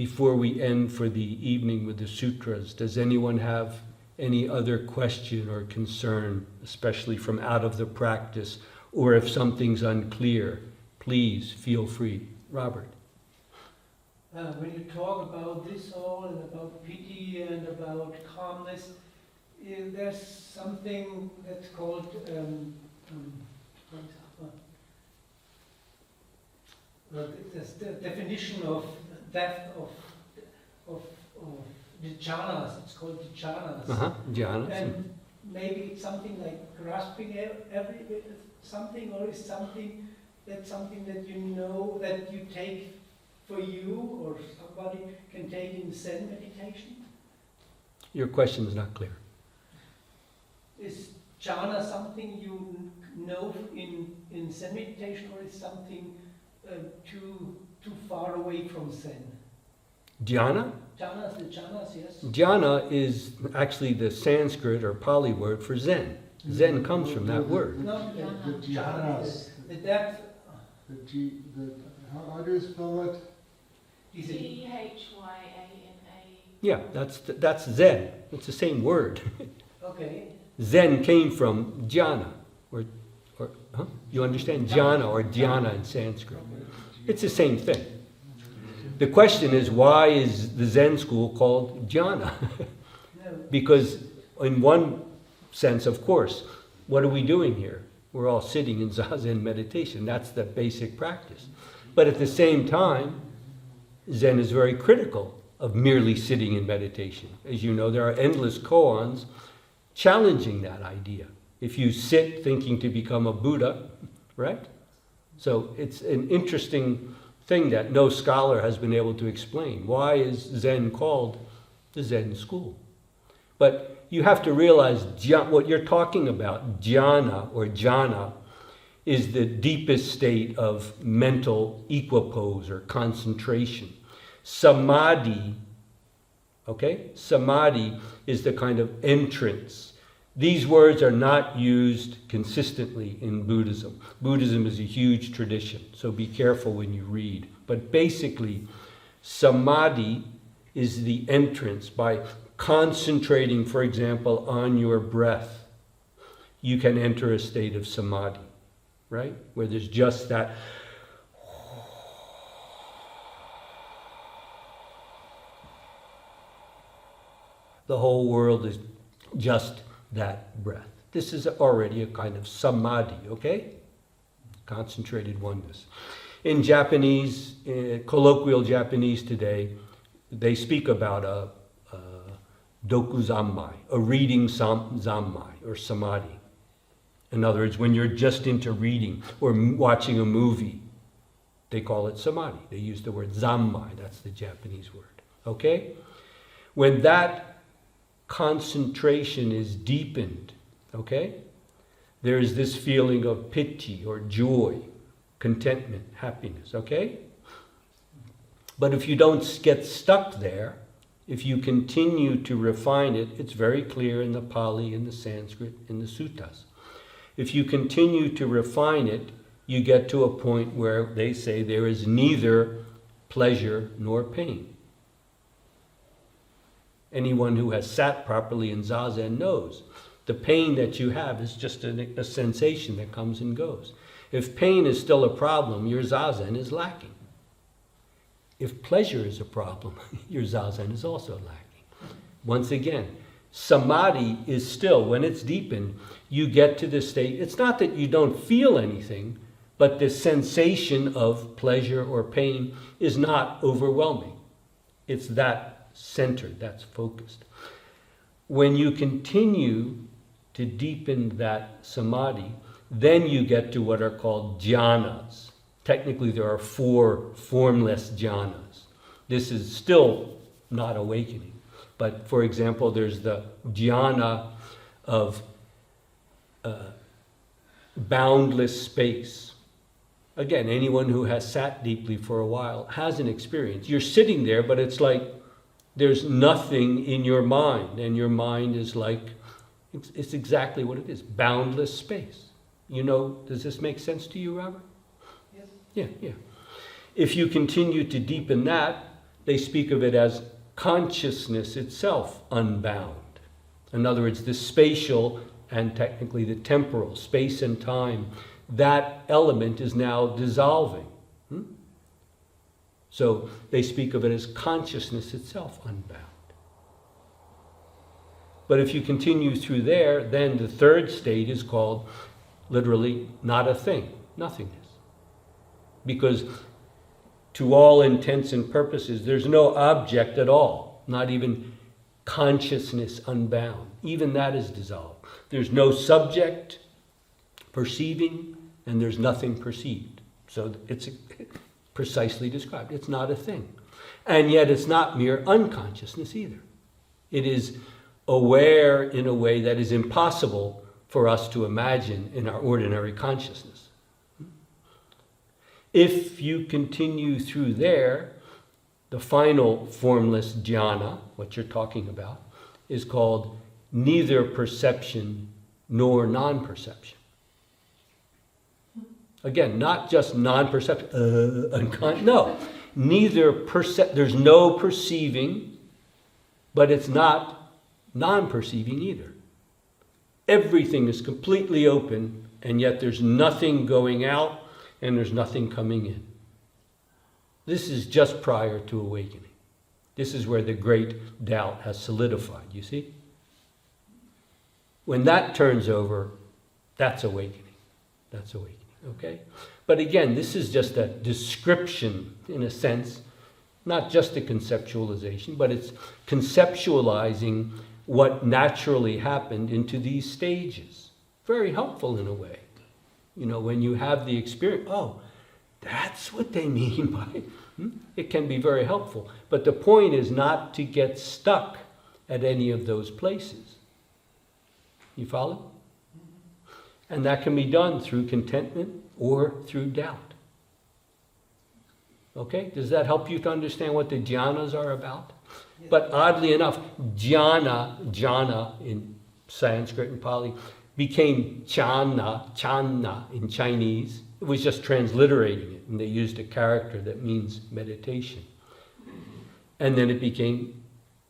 before we end for the evening with the sutras, does anyone have any other question or concern, especially from out of the practice, or if something's unclear, please feel free. Robert. When you talk about this all and about pity and about calmness, there's something that's called there's the definition of depth of the jhanas. It's called the jhanas. Jhanas. And maybe it's something like grasping every something, or is something that you know that you take for you, or somebody can take in Zen meditation? Your question is not clear. Is jhana something you know in Zen meditation, or is something too far away from Zen? Dhyana? Jhanas, the jhanas, yes. Dhyana is actually the Sanskrit or Pali word for Zen. Zen comes from that word. No, The jhanas. the depth. How do you spell it? Dhyana. Yeah, that's Zen. It's the same word. Okay. Zen came from jhana, or huh? You understand jhana or dhyana in Sanskrit? It's the same thing. The question is, why is the Zen school called jhana? No. Because in one sense, of course, what are we doing here? We're all sitting in Zazen meditation. That's the basic practice. But at the same time, Zen is very critical of merely sitting in meditation. As you know, there are endless koans challenging that idea. If you sit thinking to become a Buddha, right? So it's an interesting thing that no scholar has been able to explain. Why is Zen called the Zen school? But you have to realize what you're talking about, jhana or jhana, is the deepest state of mental equipoise or concentration. Samadhi, okay? Samadhi is the kind of entrance. These words are not used consistently in Buddhism. Buddhism is a huge tradition, so be careful when you read. But basically, samadhi is the entrance. By concentrating, for example, on your breath, you can enter a state of samadhi, right? Where there's just that. The whole world is just that breath. This is already a kind of samadhi, okay? Concentrated oneness. In Japanese, colloquial Japanese today, they speak about a doku zammai, a reading zammai or samadhi. In other words, when you're just into reading or watching a movie, they call it samadhi. They use the word zammai, that's the Japanese word, okay? When that concentration is deepened, okay, there is this feeling of piti or joy, contentment, happiness, okay? But if you don't get stuck there, if you continue to refine it, it's very clear in the Pali, in the Sanskrit, in the suttas. If you continue to refine it, you get to a point where they say there is neither pleasure nor pain. Anyone who has sat properly in Zazen knows the pain that you have is just a sensation that comes and goes. If pain is still a problem, your Zazen is lacking. If pleasure is a problem, your Zazen is also lacking. Once again, samadhi is still, when it's deepened, you get to this state. It's not that you don't feel anything, but the sensation of pleasure or pain is not overwhelming. It's that centered, that's focused. When you continue to deepen that samadhi, then you get to what are called jhanas. Technically, there are 4 formless jhanas. This is still not awakening. But for example, there's the jhana of boundless space. Again, anyone who has sat deeply for a while has an experience. You're sitting there, but it's like there's nothing in your mind, and your mind is like, it's exactly what it is, boundless space. You know, does this make sense to you, Robert? Yes. Yeah. If you continue to deepen that, they speak of it as consciousness itself unbound. In other words, the spatial and technically the temporal, space and time, that element is now dissolving. So they speak of it as consciousness itself unbound. But if you continue through there, then the third state is called literally not a thing, nothingness. Because to all intents and purposes, there's no object at all, not even consciousness unbound. Even that is dissolved. There's no subject perceiving, and there's nothing perceived. So it's precisely described. It's not a thing. And yet it's not mere unconsciousness either. It is aware in a way that is impossible for us to imagine in our ordinary consciousness. If you continue through there, the final formless jhana, what you're talking about, is called neither perception nor non-perception. Again, not just non-perception, no. There's no perceiving, but it's not non-perceiving either. Everything is completely open, and yet there's nothing going out and there's nothing coming in. This is just prior to awakening. This is where the great doubt has solidified, you see? When that turns over, that's awakening. That's awakening, okay? But again, this is just a description, in a sense, not just a conceptualization, but it's conceptualizing what naturally happened into these stages. Very helpful in a way. You know, when you have the experience, oh, that's what they mean by, it can be very helpful. But the point is not to get stuck at any of those places. You follow? And that can be done through contentment or through doubt. Okay? Does that help you to understand what the jhanas are about? Yes. But oddly enough, jhana in Sanskrit and Pali, became chana in Chinese. It was just transliterating it, and they used a character that means meditation. And then it became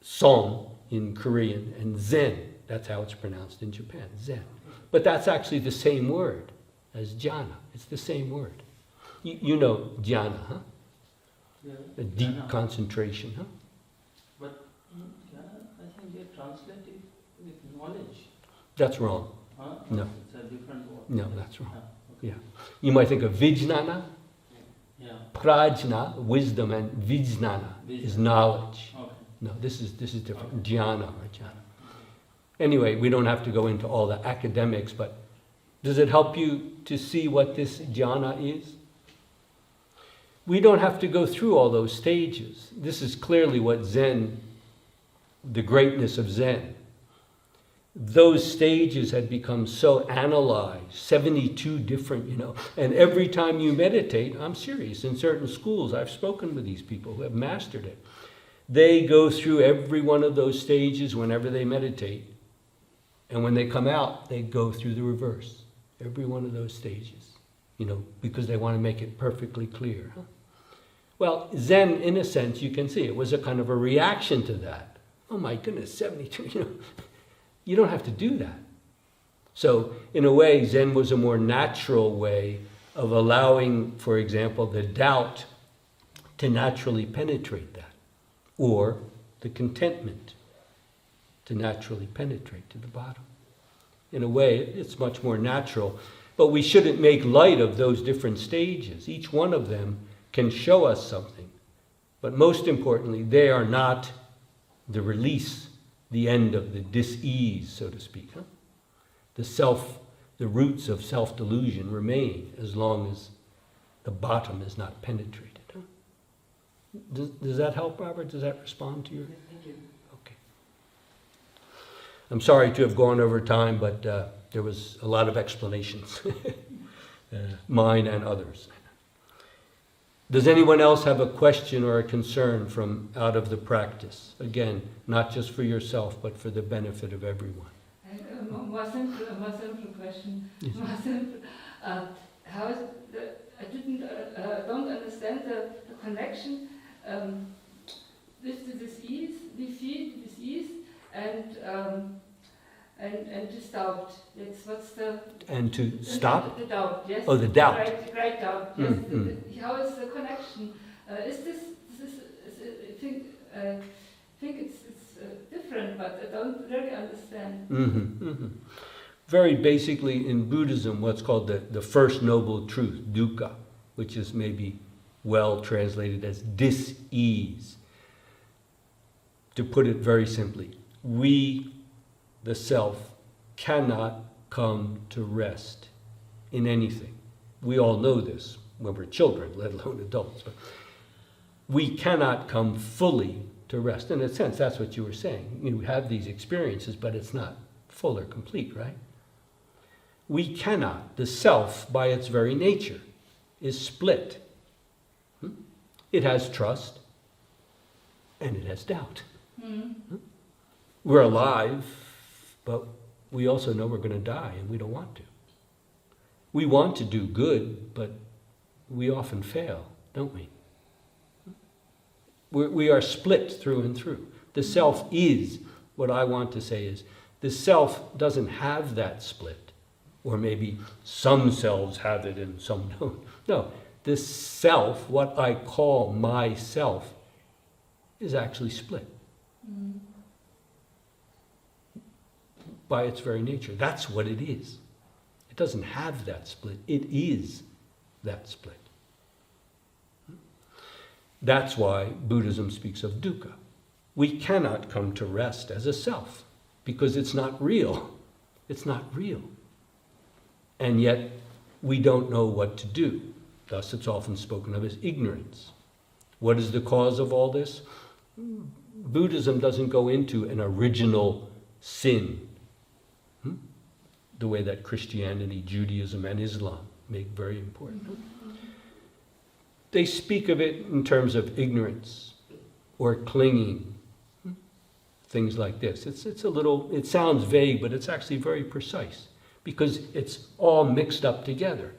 song in Korean, and zen, that's how it's pronounced in Japan, zen. But that's actually the same word as jhana. It's the same word. You know jhana, huh? Yeah, A deep jhana. concentration, huh? But jhana, I think they translate it with knowledge. That's wrong. Huh? No. It's a different word. No, that's wrong. Okay. Yeah. You might think of vijnana, Yeah. prajna, wisdom, and vijnana is knowledge. Okay. No, this is different. Dhyana or jhana. Anyway, we don't have to go into all the academics, but does it help you to see what this jhana is? We don't have to go through all those stages. This is clearly what Zen, the greatness of Zen. Those stages had become so analyzed, 72 different, and every time you meditate, I'm serious, in certain schools, I've spoken with these people who have mastered it. They go through every one of those stages whenever they meditate. And when they come out, they go through the reverse. Every one of those stages, because they want to make it perfectly clear. Huh? Well, Zen, in a sense, you can see, it was a kind of a reaction to that. Oh my goodness, 72, You don't have to do that. So, in a way, Zen was a more natural way of allowing, for example, the doubt to naturally penetrate that, or the contentment to naturally penetrate to the bottom. In a way, it's much more natural, but we shouldn't make light of those different stages. Each one of them can show us something, but most importantly, they are not the release, the end of the dis-ease, so to speak. Huh? The roots of self-delusion remain as long as the bottom is not penetrated. Huh? Does that help, Robert? Does that respond to your... Thank you. Okay. I'm sorry to have gone over time, but there was a lot of explanations, mine and others. Does anyone else have a question or a concern from out of the practice? Again, not just for yourself, but for the benefit of everyone. More simple question. Yes. More simple. How is I don't understand the connection and this doubt. What's the And to stop? the doubt? Yes. Oh, the doubt. Great doubt. Yes. Mm. How is the connection? Is this? I think it's different, but I don't really understand. Very basically in Buddhism, what's called the first noble truth, duhkha, which is maybe well translated as dis-ease. To put it very simply, we, the self, cannot come to rest in anything. We all know this when we're children, let alone adults. But we cannot come fully to rest. In a sense, that's what you were saying. You have these experiences, but it's not full or complete, right? We cannot. The self, by its very nature, is split. It has trust, and it has doubt. We're alive, but we also know we're going to die, and we don't want to. We want to do good, but we often fail, don't we? We are split through and through. The self is, what I want to say is, the self doesn't have that split. Or maybe some selves have it and some don't. No, the self, what I call myself, is actually split. By its very nature. That's what it is. It doesn't have that split. It is that split. That's why Buddhism speaks of dukkha. We cannot come to rest as a self because it's not real. It's not real. And yet we don't know what to do. Thus it's often spoken of as ignorance. What is the cause of all this? Buddhism doesn't go into an original sin, the way that Christianity, Judaism, and Islam make very important. They speak of it in terms of ignorance or clinging, things like this. It's a little, it sounds vague, but it's actually very precise because it's all mixed up together.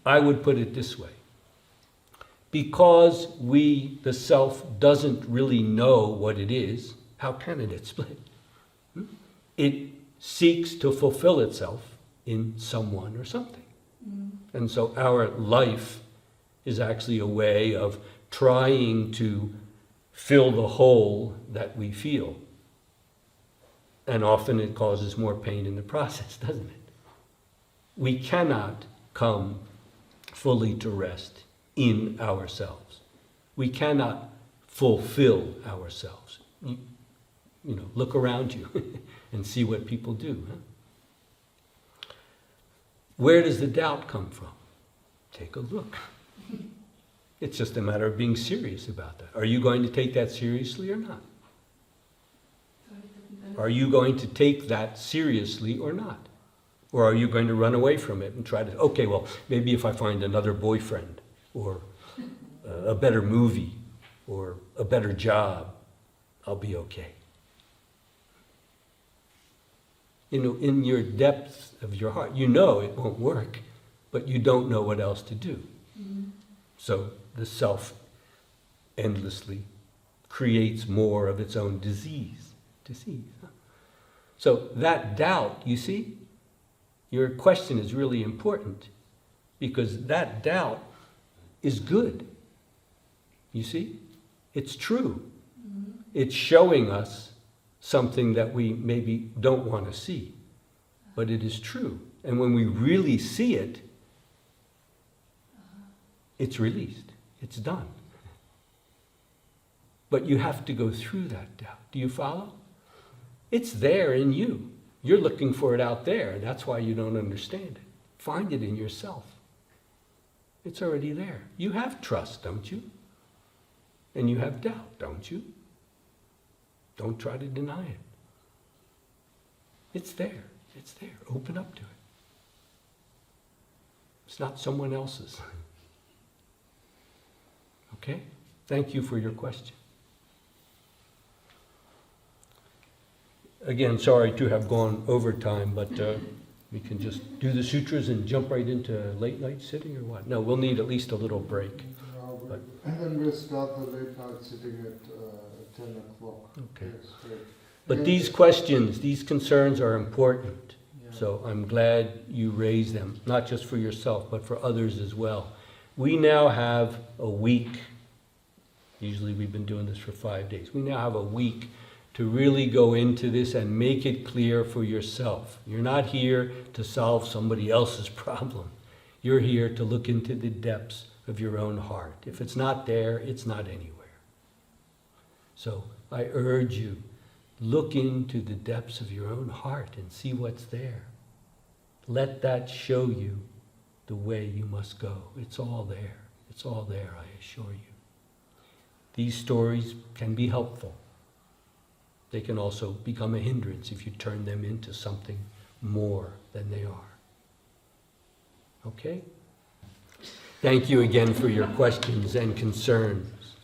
I would put it this way. Because we, the self, doesn't really know what it is, how can it split? It seeks to fulfill itself in someone or something. And so our life is actually a way of trying to fill the hole that we feel. And often it causes more pain in the process, doesn't it? We cannot come fully to rest in ourselves. We cannot fulfill ourselves. You know, look around you and see what people do. Where does the doubt come from? Take a look. It's just a matter of being serious about that. Are you going to take that seriously or not? Are you going to take that seriously or not? Or are you going to run away from it and try to, okay, well, maybe if I find another boyfriend, or a better movie, or a better job, I'll be okay. You know, in your depths of your heart, you know it won't work, but you don't know what else to do. So the self endlessly creates more of its own disease. So that doubt, you see, your question is really important because that doubt is good. You see? It's true. It's showing us something that we maybe don't want to see, but it is true. And when we really see it, it's released. It's done. But you have to go through that doubt. Do you follow? It's there in you. You're looking for it out there, and that's why you don't understand it. Find it in yourself. It's already there. You have trust, don't you? And you have doubt, don't you? Don't try to deny it. It's there. It's there. Open up to it. It's not someone else's. Okay? Thank you for your question. Again, sorry to have gone over time, but we can just do the sutras and jump right into late night sitting or what? No, we'll need at least a little break. And then we'll start the late night sitting at 10 o'clock. Okay. Yes, great. But these questions, these concerns are important. So I'm glad you raised them, not just for yourself, but for others as well. We now have a week. Usually we've been doing this for 5 days. We now have a week to really go into this and make it clear for yourself. You're not here to solve somebody else's problem. You're here to look into the depths of your own heart. If it's not there, it's not anywhere. So I urge you, look into the depths of your own heart and see what's there. Let that show you the way you must go. It's all there. It's all there, I assure you. These stories can be helpful. They can also become a hindrance if you turn them into something more than they are. Okay? Thank you again for your questions and concerns.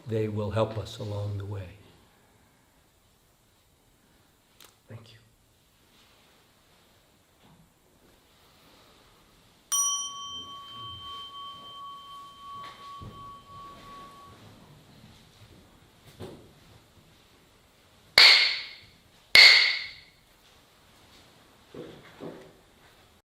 They will help us along the way. Thank you.